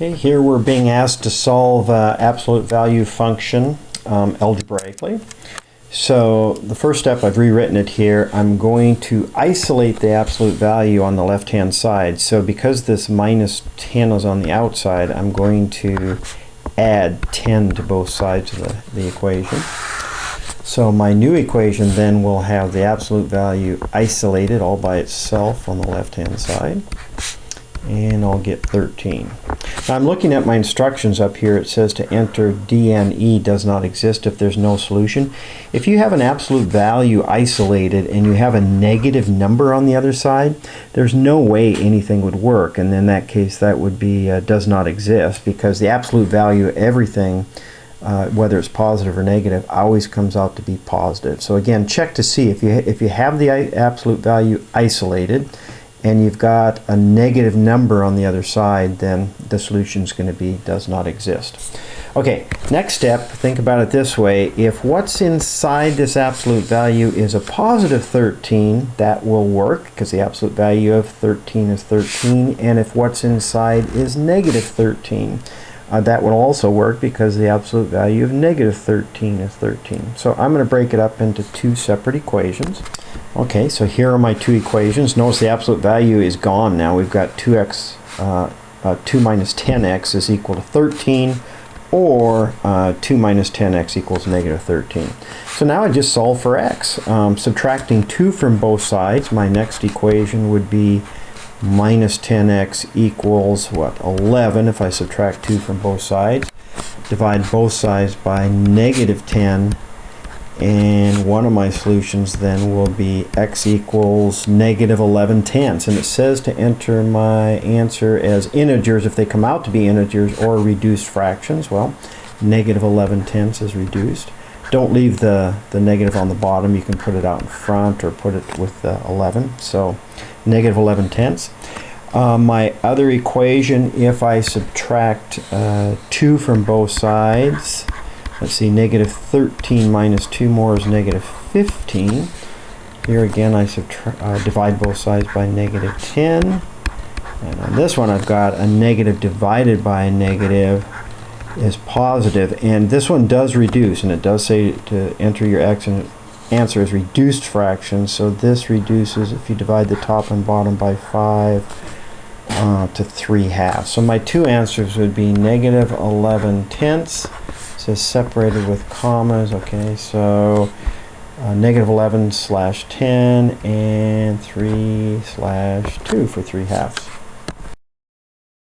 Okay, here we're being asked to solve absolute value function algebraically. So the first step, I've rewritten it here. I'm going to isolate the absolute value on the left-hand side. So because this minus 10 is on the outside, I'm going to add 10 to both sides of the equation. So my new equation then will have the absolute value isolated all by itself on the left-hand side. And I'll get 13. Now I'm looking at my instructions up here. It says to enter DNE does not exist if there's no solution. If you have an absolute value isolated and you have a negative number on the other side, there's no way anything would work, and in that case that would be does not exist, because the absolute value of everything, whether it's positive or negative, always comes out to be positive. So again, check to see if you have the absolute value isolated and you've got a negative number on the other side, then the solution is going to be does not exist. Okay, next step, think about it this way. If what's inside this absolute value is a positive 13, that will work because the absolute value of 13 is 13. And if what's inside is negative 13, that will also work because the absolute value of negative 13 is 13. So I'm going to break it up into two separate equations. Okay, so here are my two equations. Notice the absolute value is gone now. We've got 2 minus 10x is equal to 13, or 2 minus 10x equals negative 13. So now I just solve for x. Subtracting 2 from both sides, my next equation would be minus 10x equals what? 11 if I subtract 2 from both sides. Divide both sides by negative 10, and one of my solutions then will be x equals negative 11 tenths, and it says to enter my answer as integers if they come out to be integers, or reduced fractions. Well, negative 11 tenths is reduced. Don't leave the negative on the bottom. You can put it out in front or put it with 11. So negative 11 tenths. My other equation, if I subtract 2 from both sides, let's see, negative 13 minus 2 more is negative 15. Here again I divide both sides by negative 10. And on this one I've got a negative divided by a negative is positive, and this one does reduce, and it does say to enter your answer as reduced fractions. So this reduces if you divide the top and bottom by 5 to 3/2. So my two answers would be negative 11 tenths. So separated with commas. Okay, so negative 11/10 and 3/2 for 3/2.